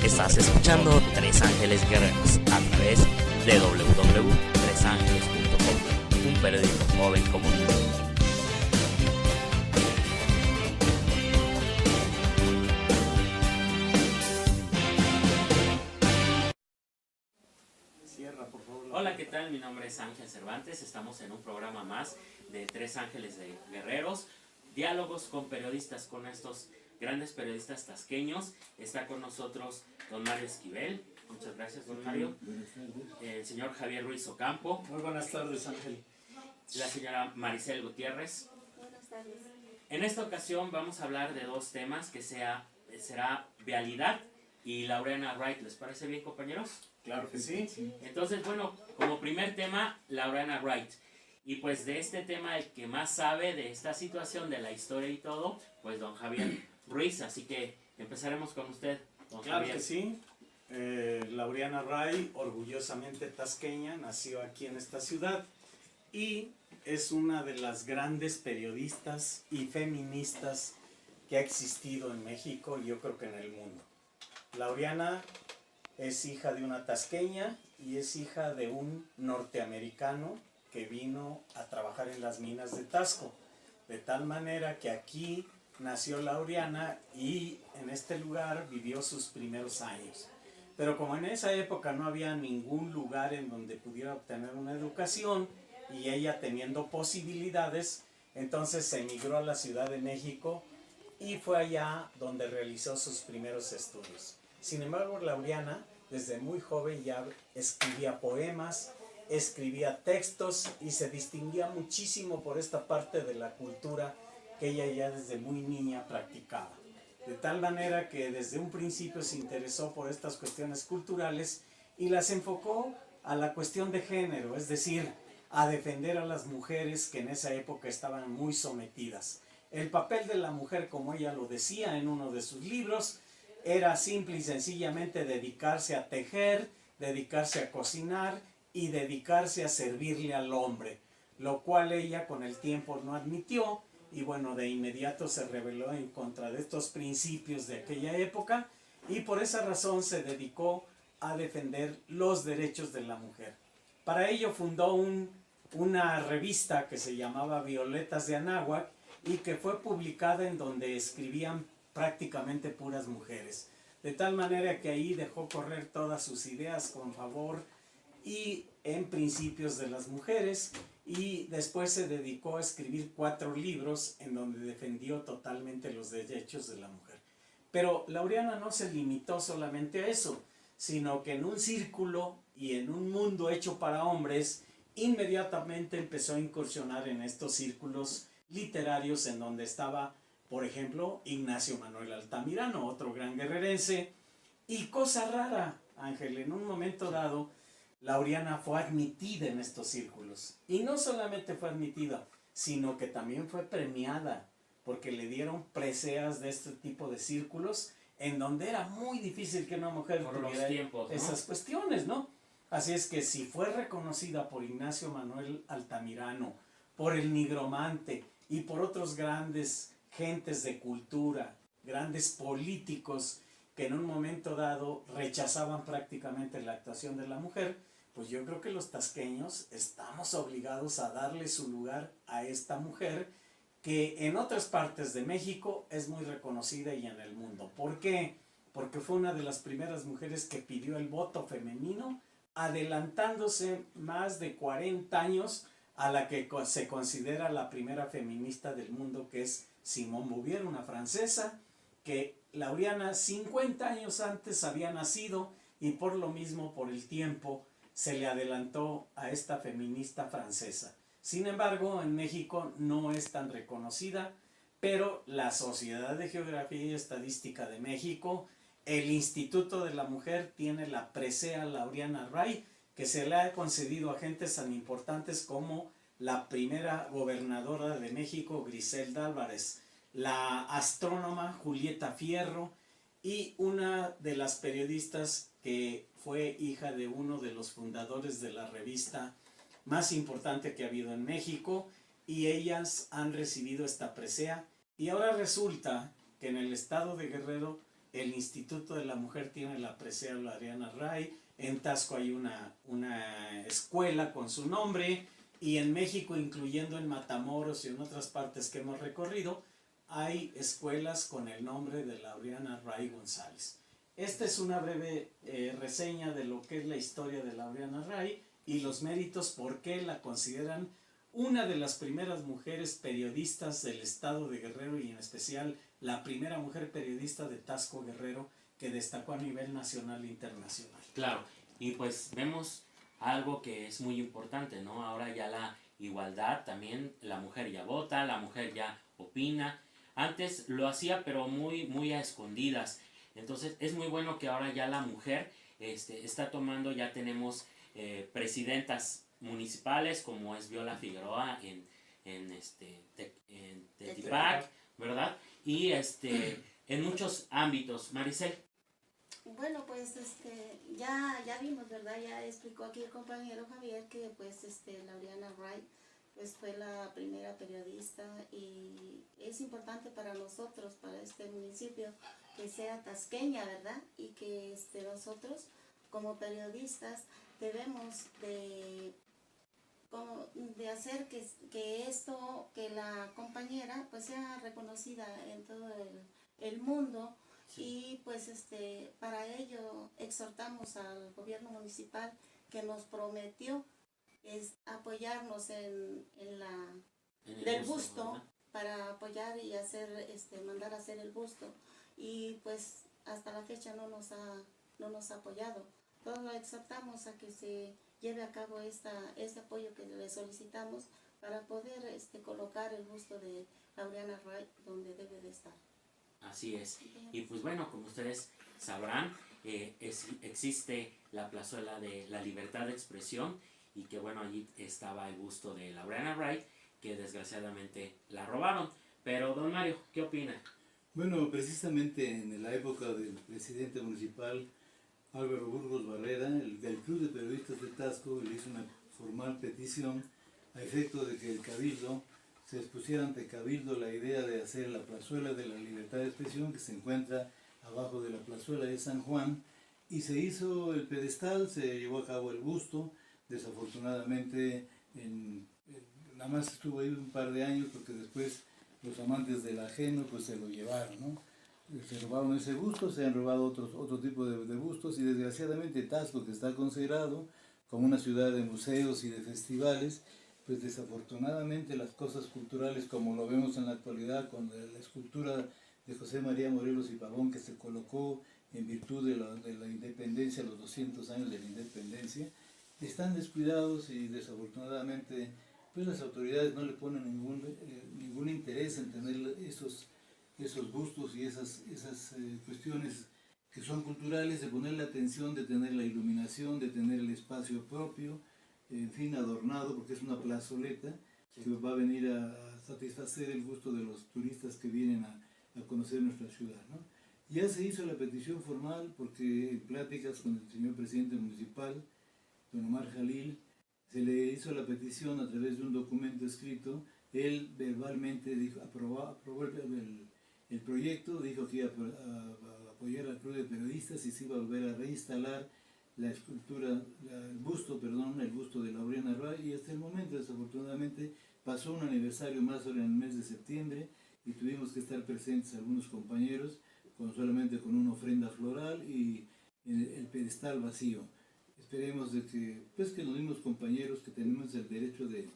Estás escuchando Tres Ángeles Guerreros a través de www.tresangeles.com, un periodismo joven como tú. Hola, ¿qué tal? Mi nombre es Ángel Cervantes. Estamos en un programa más de Tres Ángeles de Guerreros. Diálogos con periodistas, con estos grandes periodistas tasqueños. Está con nosotros don Mario Esquivel. Muchas gracias, don Mario. El señor Javier Ruiz Ocampo. Muy buenas tardes, Ángel. La señora Maricel Gutiérrez. Buenas tardes. En esta ocasión vamos a hablar de dos temas que será vialidad y Laureana Wright. ¿Les parece bien, compañeros? Claro que sí. Entonces, bueno, como primer tema, Laureana Wright. Y pues de este tema, el que más sabe de esta situación, de la historia y todo, pues don Javier Ruiz. Así que empezaremos con usted, don Claro Javier. que sí. Laureana Wright, orgullosamente tasqueña, nació aquí en esta ciudad y es una de las grandes periodistas y feministas que ha existido en México y yo creo que en el mundo. Laureana es hija de una tasqueña y es hija de un norteamericano que vino a trabajar en las minas de Tasco. De tal manera que aquí nació Laureana y en este lugar vivió sus primeros años. Pero como en esa época no había ningún lugar en donde pudiera obtener una educación y ella teniendo posibilidades, entonces se emigró a la Ciudad de México y fue allá donde realizó sus primeros estudios. Sin embargo, Laureana desde muy joven ya escribía poemas, escribía textos y se distinguía muchísimo por esta parte de la cultura que ella ya desde muy niña practicaba. De tal manera que desde un principio se interesó por estas cuestiones culturales y las enfocó a la cuestión de género, es decir, a defender a las mujeres que en esa época estaban muy sometidas. El papel de la mujer, como ella lo decía en uno de sus libros, era simple y sencillamente dedicarse a tejer, dedicarse a cocinar y dedicarse a servirle al hombre, lo cual ella con el tiempo no admitió y bueno, de inmediato se rebeló en contra de estos principios de aquella época y por esa razón se dedicó a defender los derechos de la mujer. Para ello fundó una revista que se llamaba Violetas de Anáhuac y que fue publicada en donde escribían prácticamente puras mujeres. De tal manera que ahí dejó correr todas sus ideas con favor y en principios de las mujeres y después se dedicó a escribir 4 libros en donde defendió totalmente los derechos de la mujer. Pero Laureana no se limitó solamente a eso, sino que en un círculo y en un mundo hecho para hombres, inmediatamente empezó a incursionar en estos círculos literarios en donde estaba, por ejemplo, Ignacio Manuel Altamirano, otro gran guerrerense. Y cosa rara, Ángel, en un momento dado, Laureana fue admitida en estos círculos. Y no solamente fue admitida, sino que también fue premiada, porque le dieron preseas de este tipo de círculos, en donde era muy difícil que una mujer tuviera esas cuestiones, ¿no? Así es que si fue reconocida por Ignacio Manuel Altamirano, por el Nigromante y por otros grandes gentes de cultura, grandes políticos que en un momento dado rechazaban prácticamente la actuación de la mujer, pues yo creo que los tasqueños estamos obligados a darle su lugar a esta mujer que en otras partes de México es muy reconocida y en el mundo. ¿Por qué? Porque fue una de las primeras mujeres que pidió el voto femenino, adelantándose más de 40 años a la que se considera la primera feminista del mundo, que es Simone Beauvoir, una francesa, que Laureana 50 años antes había nacido y por lo mismo, por el tiempo, se le adelantó a esta feminista francesa. Sin embargo, en México no es tan reconocida, pero la Sociedad de Geografía y Estadística de México, el Instituto de la Mujer, tiene la presea Laureana Wright, que se le ha concedido a gentes tan importantes como la primera gobernadora de México, Griselda Álvarez, la astrónoma Julieta Fierro y una de las periodistas que fue hija de uno de los fundadores de la revista más importante que ha habido en México, y ellas han recibido esta presea. Y ahora resulta que en el estado de Guerrero el Instituto de la Mujer tiene la presea Adriana Ray, en Taxco hay una escuela con su nombre, y en México, incluyendo en Matamoros y en otras partes que hemos recorrido, hay escuelas con el nombre de Laureana Ray González. Esta es una breve reseña de lo que es la historia de Laureana Ray y los méritos, por qué la consideran una de las primeras mujeres periodistas del estado de Guerrero, y en especial la primera mujer periodista de Taxco, Guerrero, que destacó a nivel nacional e internacional. Claro, y pues vemos algo que es muy importante, ¿no? Ahora ya la igualdad, también la mujer ya vota, la mujer ya opina. Antes lo hacía, pero muy a escondidas. Entonces es muy bueno que ahora ya la mujer está tomando, ya tenemos presidentas municipales como es Viola Figueroa en Tequitepec, ¿verdad? Y en muchos ámbitos. Maricel. Bueno, pues ya vimos, ¿verdad? Ya explicó aquí el compañero Javier que pues Laureana Ray pues fue la primera periodista, y es importante para nosotros, para este municipio, que sea tasqueña, ¿verdad? Y que nosotros como periodistas debemos de hacer que la compañera pues sea reconocida en todo el mundo. Sí. Y pues para ello exhortamos al gobierno municipal, que nos prometió apoyarnos en el busto, ¿verdad? Para apoyar y hacer mandar a hacer el busto, y pues hasta la fecha no nos ha apoyado. Todos lo exhortamos a que se lleve a cabo este apoyo que le solicitamos para poder colocar el busto de Laureana Ray donde debe de estar. Así es. Y pues bueno, como ustedes sabrán, existe la plazuela de la libertad de expresión, y que bueno, allí estaba el busto de Laureana Ray, que desgraciadamente la robaron. Pero don Mario, ¿qué opina? Bueno, precisamente en la época del presidente municipal Álvaro Burgos Barrera, el Club de Periodistas de Taxco le hizo una formal petición a efecto de que el Cabildo se expusiera ante Cabildo la idea de hacer la plazuela de la libertad de expresión, que se encuentra abajo de la plazuela de San Juan, y se hizo el pedestal, se llevó a cabo el busto. Desafortunadamente nada más estuvo ahí un par de años, porque después los amantes del ajeno pues se lo llevaron, ¿no? Se robaron ese busto, se han robado otro tipo de bustos, y desgraciadamente Taxco, que está considerado como una ciudad de museos y de festivales, pues desafortunadamente las cosas culturales, como lo vemos en la actualidad con la escultura de José María Morelos y Pavón, que se colocó en virtud de la independencia, los 200 años de la independencia, están descuidados, y desafortunadamente pues las autoridades no le ponen ningún interés en tener esos bustos y esas cuestiones que son culturales, de poner la atención, de tener la iluminación, de tener el espacio propio, en fin, adornado, porque es una plazoleta que va a venir a satisfacer el gusto de los turistas que vienen a conocer nuestra ciudad, ¿no? Ya se hizo la petición formal, porque en pláticas con el señor presidente municipal, don Omar Jalil, se le hizo la petición a través de un documento escrito. Él verbalmente dijo, aprobó el proyecto, dijo que iba a apoyar al Club de Periodistas y se iba a volver a reinstalar la escultura, el busto de Laureana Ray, y hasta el momento desafortunadamente pasó un aniversario más ahora en el mes de septiembre, y tuvimos que estar presentes algunos compañeros solamente con una ofrenda floral y el pedestal vacío. Esperemos de que los mismos compañeros, que tenemos el derecho de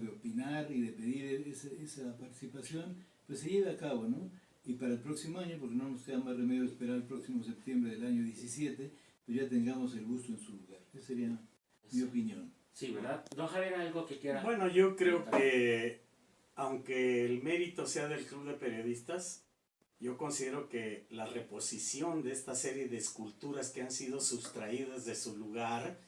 opinar y de pedir esa participación, pues se lleve a cabo, ¿no? Y para el próximo año, porque no nos queda más remedio esperar el próximo septiembre del año 17, pues ya tengamos el busto en su lugar. Esa sería mi opinión. Sí, ¿verdad? Don Javier, ¿algo que quiera? Bueno, yo creo que, aunque el mérito sea del Club de Periodistas, yo considero que la reposición de esta serie de esculturas que han sido sustraídas de su lugar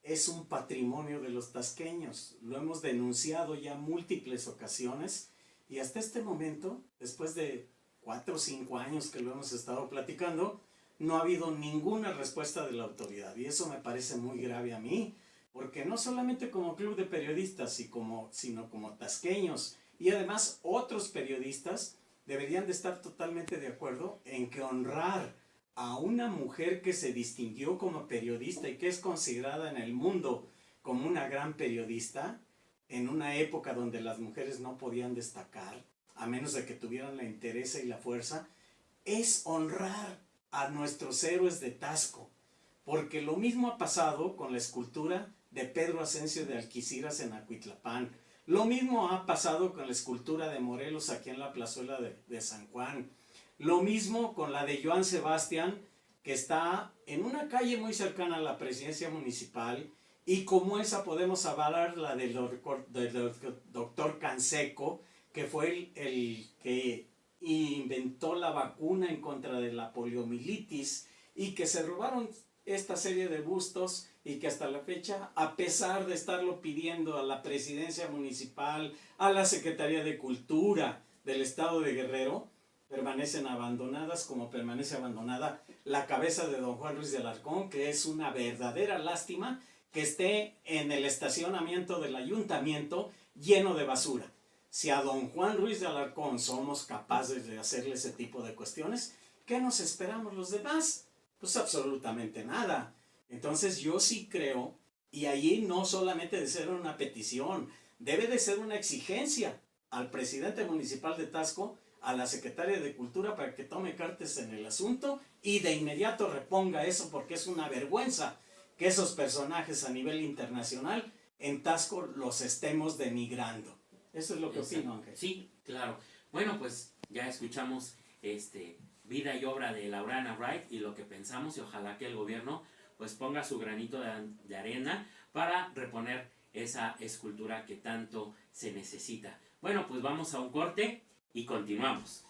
es un patrimonio de los tasqueños. Lo hemos denunciado ya múltiples ocasiones, y hasta este momento, después de 4 o 5 años que lo hemos estado platicando, no ha habido ninguna respuesta de la autoridad, y eso me parece muy grave a mí, porque no solamente como Club de Periodistas, sino como tasqueños, y además otros periodistas, deberían de estar totalmente de acuerdo en que honrar a una mujer que se distinguió como periodista y que es considerada en el mundo como una gran periodista, en una época donde las mujeres no podían destacar, a menos de que tuvieran la interés y la fuerza, es honrar a nuestros héroes de Taxco. Porque lo mismo ha pasado con la escultura de Pedro Asensio de Alquiciras en Acuitlapán. Lo mismo ha pasado con la escultura de Morelos aquí en la plazuela de San Juan. Lo mismo con la de Joan Sebastián, que está en una calle muy cercana a la presidencia municipal, y como esa podemos avalar la del doctor Canseco, que fue el que inventó la vacuna en contra de la poliomielitis, y que se robaron esta serie de bustos y que hasta la fecha, a pesar de estarlo pidiendo a la presidencia municipal, a la Secretaría de Cultura del Estado de Guerrero, permanecen abandonadas, como permanece abandonada la cabeza de don Juan Ruiz de Alarcón, que es una verdadera lástima que esté en el estacionamiento del ayuntamiento lleno de basura. Si a don Juan Ruiz de Alarcón somos capaces de hacerle ese tipo de cuestiones, ¿qué nos esperamos los demás? Pues absolutamente nada. Entonces yo sí creo, y allí no solamente de ser una petición, debe de ser una exigencia al presidente municipal de Taxco, a la secretaria de Cultura, para que tome cartas en el asunto y de inmediato reponga eso, porque es una vergüenza que esos personajes a nivel internacional en Taxco los estemos denigrando. Eso es lo que opino, Ángel. Sí, claro. Bueno, pues ya escuchamos vida y obra de Laureana Wright y lo que pensamos, y ojalá que el gobierno pues ponga su granito de arena para reponer esa escultura que tanto se necesita. Bueno, pues vamos a un corte y continuamos.